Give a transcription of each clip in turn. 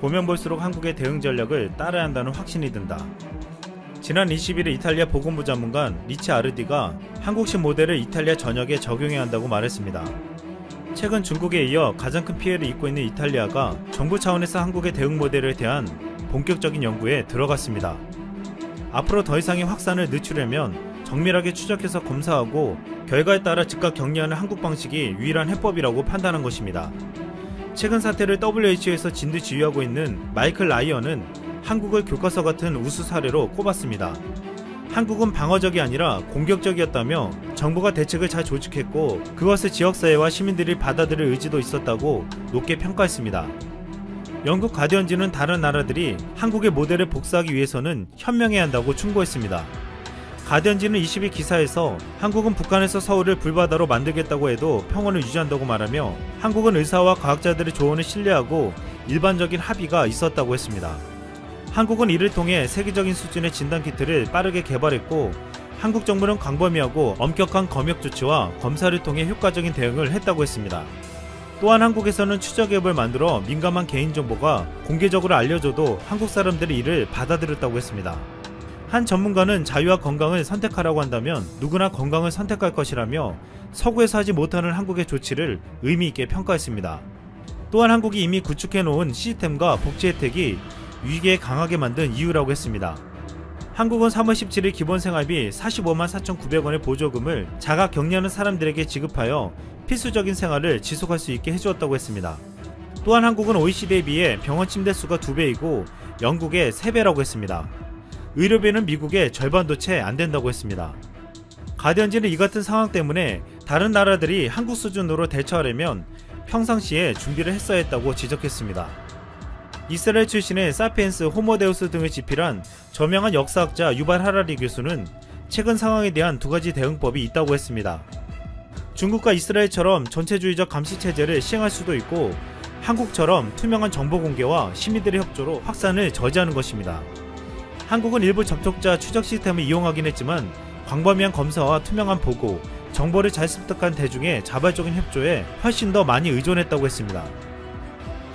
보면 볼수록 한국의 대응 전략을 따라야 한다는 확신이 든다. 지난 21일 이탈리아 보건부 전문관 리치 아르디가 한국식 모델을 이탈리아 전역에 적용해야 한다고 말했습니다. 최근 중국에 이어 가장 큰 피해를 입고 있는 이탈리아가 정부 차원에서 한국의 대응 모델에 대한 본격적인 연구에 들어갔습니다. 앞으로 더 이상의 확산을 늦추려면 정밀하게 추적해서 검사하고 결과에 따라 즉각 격리하는 한국 방식이 유일한 해법이라고 판단한 것입니다. 최근 사태를 WHO에서 진두지휘하고 있는 마이클 라이언은 한국을 교과서 같은 우수 사례로 꼽았습니다. 한국은 방어적이 아니라 공격적이었다며 정부가 대책을 잘 조직했고 그것을 지역사회와 시민들이 받아들일 의지도 있었다고 높게 평가했습니다. 영국 가디언지는 다른 나라들이 한국의 모델을 복사하기 위해서는 현명해야 한다고 충고했습니다. 가디언지는 20일 기사에서 한국은 북한에서 서울을 불바다로 만들겠다고 해도 평온을 유지한다고 말하며 한국은 의사와 과학자들의 조언을 신뢰하고 일반적인 합의가 있었다고 했습니다. 한국은 이를 통해 세계적인 수준의 진단키트를 빠르게 개발했고 한국 정부는 광범위하고 엄격한 검역 조치와 검사를 통해 효과적인 대응을 했다고 했습니다. 또한 한국에서는 추적앱을 만들어 민감한 개인정보가 공개적으로 알려져도 한국 사람들이 이를 받아들였다고 했습니다. 한 전문가는 자유와 건강을 선택하라고 한다면 누구나 건강을 선택할 것이라며 서구에서 하지 못하는 한국의 조치를 의미있게 평가했습니다. 또한 한국이 이미 구축해놓은 시스템과 복지 혜택이 위기에 강하게 만든 이유라고 했습니다. 한국은 3월 17일 기본생활비 45만 4,900원의 보조금을 자가 격리하는 사람들에게 지급하여 필수적인 생활을 지속할 수 있게 해주었다고 했습니다. 또한 한국은 OECD에 비해 병원 침대 수가 2배이고 영국의 3배라고 했습니다. 의료비는 미국의 절반도 채 안된다고 했습니다. 가디언지는 이 같은 상황 때문에 다른 나라들이 한국 수준으로 대처하려면 평상시에 준비를 했어야 했다고 지적했습니다. 이스라엘 출신의 사피엔스, 호모데우스 등을 집필한 저명한 역사학자 유발 하라리 교수는 최근 상황에 대한 두 가지 대응법이 있다고 했습니다. 중국과 이스라엘처럼 전체주의적 감시체제를 시행할 수도 있고 한국처럼 투명한 정보 공개와 시민들의 협조로 확산을 저지하는 것입니다. 한국은 일부 접촉자 추적 시스템을 이용하긴 했지만 광범위한 검사와 투명한 보고, 정보를 잘 습득한 대중의 자발적인 협조에 훨씬 더 많이 의존했다고 했습니다.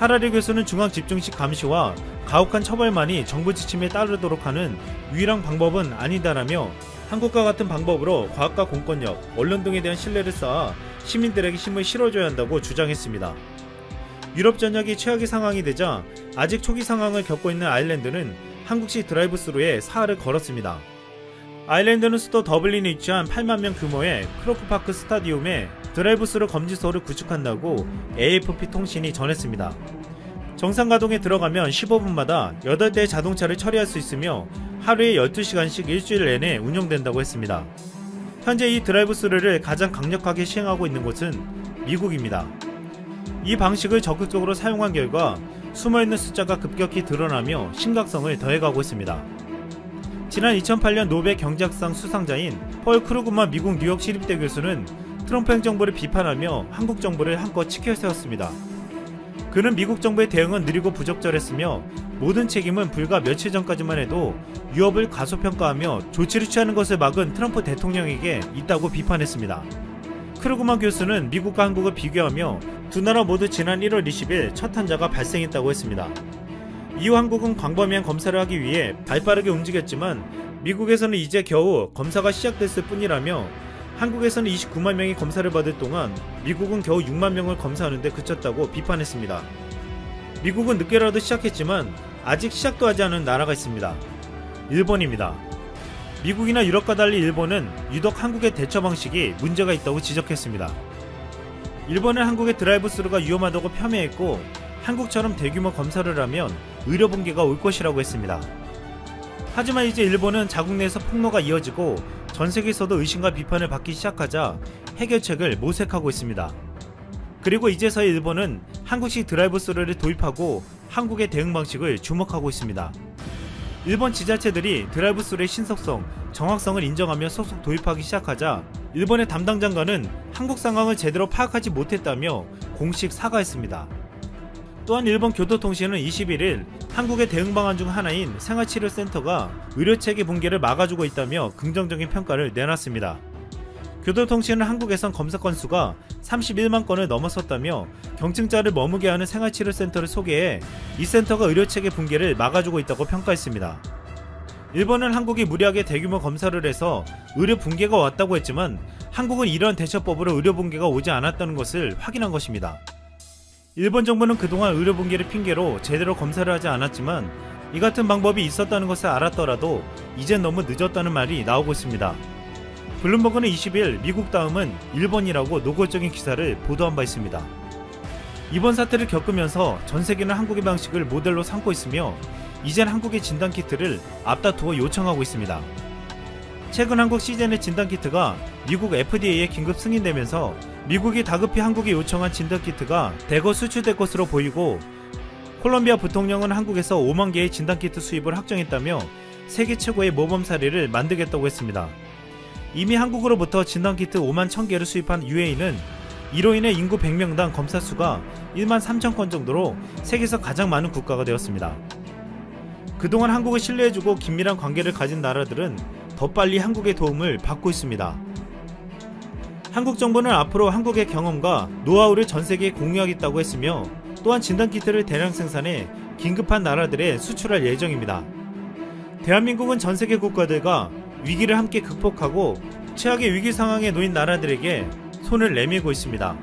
하라리 교수는 중앙집중식 감시와 가혹한 처벌만이 정부 지침에 따르도록 하는 유일한 방법은 아니다라며 한국과 같은 방법으로 과학과 공권력, 언론 등에 대한 신뢰를 쌓아 시민들에게 힘을 실어줘야 한다고 주장했습니다. 유럽 전역이 최악의 상황이 되자 아직 초기 상황을 겪고 있는 아일랜드는 한국식 드라이브스루에 사활을 걸었습니다. 아일랜드는 수도 더블린에 위치한 8만 명 규모의 크로크파크 스타디움에 드라이브스루 검지소를 구축한다고 AFP 통신이 전했습니다. 정상 가동에 들어가면 15분마다 8대의 자동차를 처리할 수 있으며 하루에 12시간씩 일주일 내내 운영된다고 했습니다. 현재 이 드라이브스루를 가장 강력하게 시행하고 있는 곳은 미국입니다. 이 방식을 적극적으로 사용한 결과 숨어있는 숫자가 급격히 드러나며 심각성을 더해가고 있습니다. 지난 2008년 노벨 경제학상 수상자인 펄 크루그만 미국 뉴욕 시립대 교수는 트럼프 행정부를 비판하며 한국 정부를 한껏 치켜세웠습니다. 그는 미국 정부의 대응은 느리고 부적절했으며 모든 책임은 불과 며칠 전까지만 해도 위협을 과소평가하며 조치를 취하는 것을 막은 트럼프 대통령에게 있다고 비판했습니다. 크루그만 교수는 미국과 한국을 비교하며 두 나라 모두 지난 1월 20일 첫 환자가 발생했다고 했습니다. 이후 한국은 광범위한 검사를 하기 위해 발빠르게 움직였지만 미국에서는 이제 겨우 검사가 시작됐을 뿐이라며 한국에서는 29만 명이 검사를 받을 동안 미국은 겨우 6만 명을 검사하는 데 그쳤다고 비판했습니다. 미국은 늦게라도 시작했지만 아직 시작도 하지 않은 나라가 있습니다. 일본입니다. 미국이나 유럽과 달리 일본은 유독 한국의 대처 방식이 문제가 있다고 지적했습니다. 일본은 한국의 드라이브스루가 위험하다고 폄훼했고 한국처럼 대규모 검사를 하면 의료 붕괴가 올 것이라고 했습니다. 하지만 이제 일본은 자국 내에서 폭로가 이어지고 전 세계에서도 의심과 비판을 받기 시작하자 해결책을 모색하고 있습니다. 그리고 이제서야 일본은 한국식 드라이브스루를 도입하고 한국의 대응 방식을 주목하고 있습니다. 일본 지자체들이 드라이브스루의 신속성, 정확성을 인정하며 속속 도입하기 시작하자 일본의 담당 장관은 한국 상황을 제대로 파악하지 못했다며 공식 사과했습니다. 또한 일본 교토통신은 21일 한국의 대응 방안 중 하나인 생활치료센터가 의료체계 붕괴를 막아주고 있다며 긍정적인 평가를 내놨습니다. 교도통신은 한국에선 검사 건수가 31만 건을 넘어섰다며 경증자를 머무게 하는 생활치료센터를 소개해 이 센터가 의료체계 붕괴를 막아주고 있다고 평가했습니다. 일본은 한국이 무리하게 대규모 검사를 해서 의료 붕괴가 왔다고 했지만 한국은 이런 대처법으로 의료 붕괴가 오지 않았다는 것을 확인한 것입니다. 일본 정부는 그동안 의료 붕괴를 핑계로 제대로 검사를 하지 않았지만 이 같은 방법이 있었다는 것을 알았더라도 이젠 너무 늦었다는 말이 나오고 있습니다. 블룸버그는 20일 미국 다음은 일본이라고 노골적인 기사를 보도한 바 있습니다. 이번 사태를 겪으면서 전 세계는 한국의 방식을 모델로 삼고 있으며 이젠 한국의 진단키트를 앞다투어 요청하고 있습니다. 최근 한국 시젠의 진단키트가 미국 FDA에 긴급 승인되면서 미국이 다급히 한국에 요청한 진단키트가 대거 수출될 것으로 보이고 콜롬비아 부통령은 한국에서 5만 개의 진단키트 수입을 확정했다며 세계 최고의 모범 사례를 만들겠다고 했습니다. 이미 한국으로부터 진단키트 5만 1000개를 수입한 UAE는 이로 인해 인구 100명당 검사 수가 1만 3천 건 정도로 세계에서 가장 많은 국가가 되었습니다. 그동안 한국을 신뢰해주고 긴밀한 관계를 가진 나라들은 더 빨리 한국의 도움을 받고 있습니다. 한국 정부는 앞으로 한국의 경험과 노하우를 전 세계에 공유하겠다고 했으며 또한 진단키트를 대량 생산해 긴급한 나라들에 수출할 예정입니다. 대한민국은 전 세계 국가들과 위기를 함께 극복하고 최악의 위기 상황에 놓인 나라들에게 손을 내밀고 있습니다.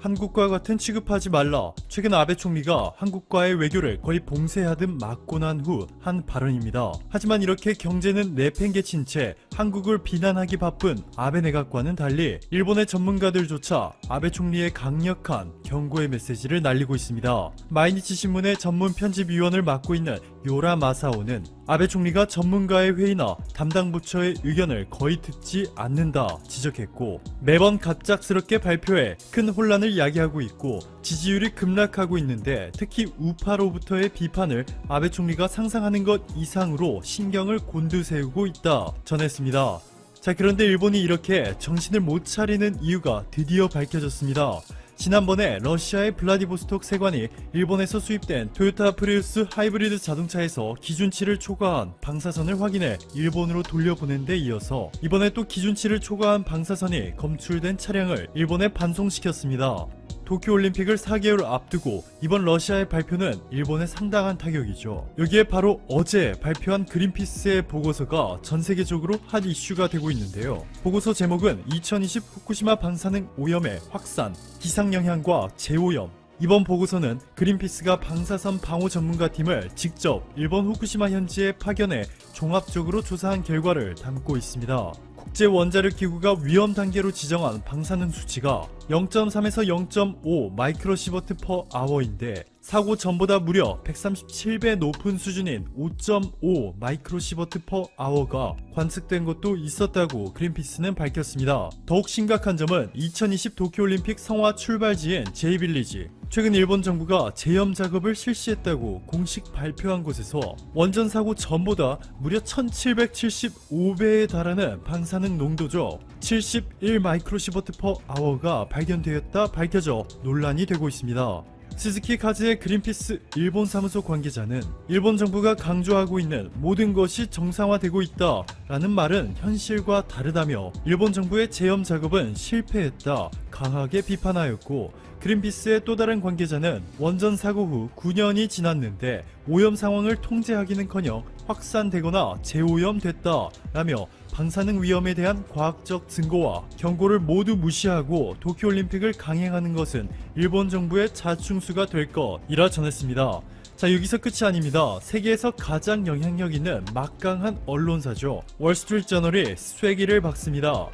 한국과 같은 취급하지 말라. 최근 아베 총리가 한국과의 외교를 거의 봉쇄하듯 막고 난 후 한 발언입니다. 하지만 이렇게 경제는 내팽개친 채 한국을 비난하기 바쁜 아베 내각과는 달리 일본의 전문가들조차 아베 총리의 강력한 경고의 메시지를 날리고 있습니다. 마이니치 신문의 전문 편집위원을 맡고 있는 요라 마사오는 아베 총리가 전문가의 회의나 담당 부처의 의견을 거의 듣지 않는다 지적했고, 매번 갑작스럽게 발표해 큰 혼란을 야기하고 있고 지지율이 급락하고 있는데 특히 우파로부터의 비판을 아베 총리가 상상하는 것 이상으로 신경을 곤두세우고 있다 전했습니다. 자, 그런데 일본이 이렇게 정신을 못 차리는 이유가 드디어 밝혀졌습니다. 지난번에 러시아의 블라디보스톡 세관이 일본에서 수입된 토요타 프리우스 하이브리드 자동차에서 기준치를 초과한 방사선을 확인해 일본으로 돌려보낸 데 이어서 이번에 또 기준치를 초과한 방사선이 검출된 차량을 일본에 반송시켰습니다. 도쿄올림픽을 4개월 앞두고 이번 러시아의 발표는 일본에 상당한 타격이죠. 여기에 바로 어제 발표한 그린피스의 보고서가 전세계적으로 핫 이슈가 되고 있는데요. 보고서 제목은 2020 후쿠시마 방사능 오염의 확산, 기상영향과 재오염. 이번 보고서는 그린피스가 방사선 방호 전문가팀을 직접 일본 후쿠시마 현지에 파견해 종합적으로 조사한 결과를 담고 있습니다. 국제원자력기구가 위험 단계로 지정한 방사능 수치가 0.3에서 0.5 마이크로시버트 퍼 아워인데 사고 전보다 무려 137배 높은 수준인 5.5 마이크로시버트 퍼 아워가 관측된 것도 있었다고 그린피스는 밝혔습니다. 더욱 심각한 점은 2020 도쿄올림픽 성화 출발지인 제이빌리지, 최근 일본 정부가 재염 작업을 실시했다고 공식 발표한 곳에서 원전 사고 전보다 무려 1775배에 달하는 방사능 농도죠. 71 마이크로시버트 퍼 아워가 발견되었다 밝혀져 논란이 되고 있습니다. 스즈키 카즈의 그린피스 일본 사무소 관계자는 일본 정부가 강조하고 있는 모든 것이 정상화되고 있다 라는 말은 현실과 다르다며 일본 정부의 재염 작업은 실패했다 강하게 비판하였고, 그린피스의 또 다른 관계자는 원전 사고 후 9년이 지났는데 오염 상황을 통제하기는커녕 확산되거나 재오염됐다 라며 방사능 위험에 대한 과학적 증거와 경고를 모두 무시하고 도쿄올림픽을 강행하는 것은 일본 정부의 자충수가 될 것이라 전했습니다. 자, 여기서 끝이 아닙니다. 세계에서 가장 영향력 있는 막강한 언론사죠. 월스트리트저널이 쐐기를 박습니다.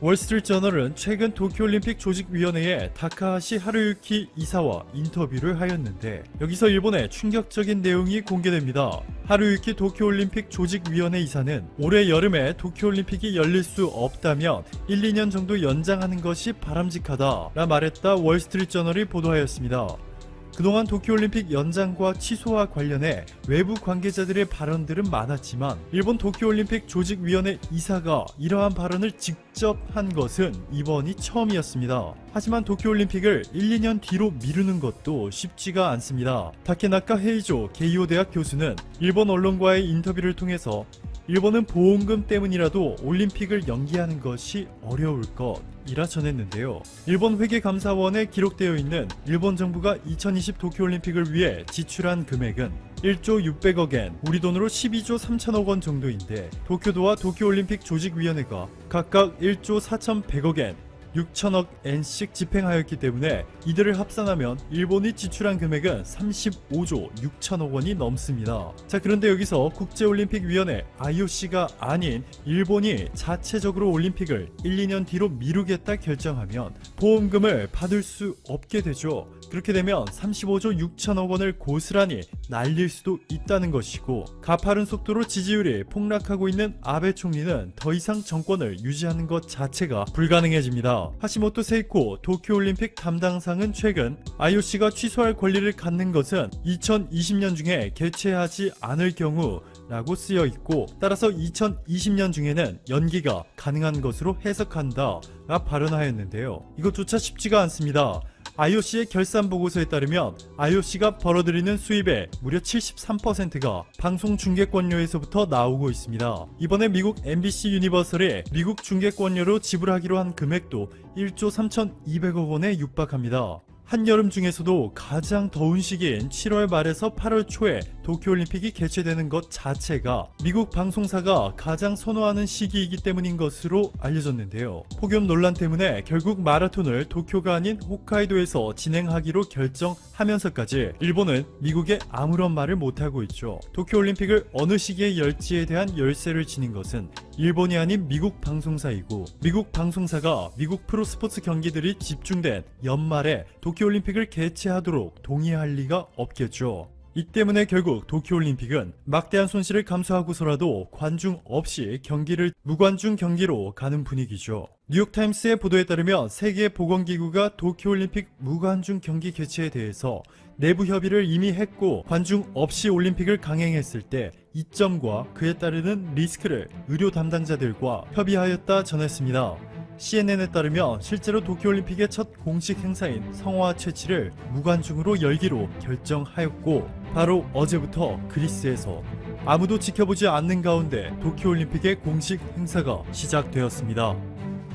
월스트리트저널은 최근 도쿄올림픽 조직위원회의 다카하시 하루유키 이사와 인터뷰를 하였는데 여기서 일본의 충격적인 내용이 공개됩니다. 하루유키 도쿄올림픽 조직위원회 이사는 올해 여름에 도쿄올림픽이 열릴 수 없다면 1, 2년 정도 연장하는 것이 바람직하다 라 말했다 월스트리트저널이 보도하였습니다. 그동안 도쿄올림픽 연장과 취소와 관련해 외부 관계자들의 발언들은 많았지만 일본 도쿄올림픽 조직위원회 이사가 이러한 발언을 직접 한 것은 이번이 처음이었습니다. 하지만 도쿄올림픽을 1, 2년 뒤로 미루는 것도 쉽지가 않습니다. 다케나카 헤이조 게이오 대학 교수는 일본 언론과의 인터뷰를 통해서 일본은 보험금 때문이라도 올림픽을 연기하는 것이 어려울 것이라 전했는데요. 일본 회계감사원에 기록되어 있는 일본 정부가 2020 도쿄올림픽을 위해 지출한 금액은 1조 600억엔, 우리 돈으로 12조 3천억 원 정도인데 도쿄도와 도쿄올림픽 조직위원회가 각각 1조 4,100억엔, 6천억 엔씩 집행하였기 때문에 이들을 합산하면 일본이 지출한 금액은 35조 6천억 원이 넘습니다. 자, 그런데 여기서 국제올림픽위원회 IOC가 아닌 일본이 자체적으로 올림픽을 1, 2년 뒤로 미루겠다 결정하면 보험금을 받을 수 없게 되죠. 그렇게 되면 35조 6천억 원을 고스란히 날릴 수도 있다는 것이고, 가파른 속도로 지지율이 폭락하고 있는 아베 총리는 더 이상 정권을 유지하는 것 자체가 불가능해집니다. 하시모토 세이코 도쿄올림픽 담당상은 최근 IOC가 취소할 권리를 갖는 것은 2020년 중에 개최하지 않을 경우 라고 쓰여 있고, 따라서 2020년 중에는 연기가 가능한 것으로 해석한다 라 발언하였는데요. 이것조차 쉽지가 않습니다. IOC의 결산 보고서에 따르면 IOC가 벌어들이는 수입의 무려 73%가 방송 중계권료에서부터 나오고 있습니다. 이번에 미국 MBC 유니버설이 미국 중계권료로 지불하기로 한 금액도 1조 3,200억 원에 육박합니다. 한여름 중에서도 가장 더운 시기인 7월 말에서 8월 초에 도쿄올림픽이 개최되는 것 자체가 미국 방송사가 가장 선호하는 시기이기 때문인 것으로 알려졌는데요. 폭염 논란 때문에 결국 마라톤을 도쿄가 아닌 홋카이도에서 진행하기로 결정하면서까지 일본은 미국에 아무런 말을 못하고 있죠. 도쿄올림픽을 어느 시기에 열지에 대한 열쇠를 지닌 것은 일본이 아닌 미국 방송사이고, 미국 방송사가 미국 프로스포츠 경기들이 집중된 연말에 도쿄올림픽을 개최하도록 동의할 리가 없겠죠. 이 때문에 결국 도쿄올림픽은 막대한 손실을 감수하고서라도 관중 없이 경기를 무관중 경기로 가는 분위기죠. 뉴욕타임스의 보도에 따르면 세계보건기구가 도쿄올림픽 무관중 경기 개최에 대해서 내부 협의를 이미 했고, 관중 없이 올림픽을 강행했을 때 이점과 그에 따르는 리스크를 의료 담당자들과 협의하였다 전했습니다. CNN에 따르면 실제로 도쿄올림픽의 첫 공식 행사인 성화 채취를 무관중으로 열기로 결정하였고, 바로 어제부터 그리스에서 아무도 지켜보지 않는 가운데 도쿄올림픽의 공식 행사가 시작되었습니다.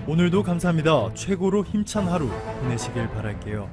오늘도 감사합니다. 최고로 힘찬 하루 보내시길 바랄게요.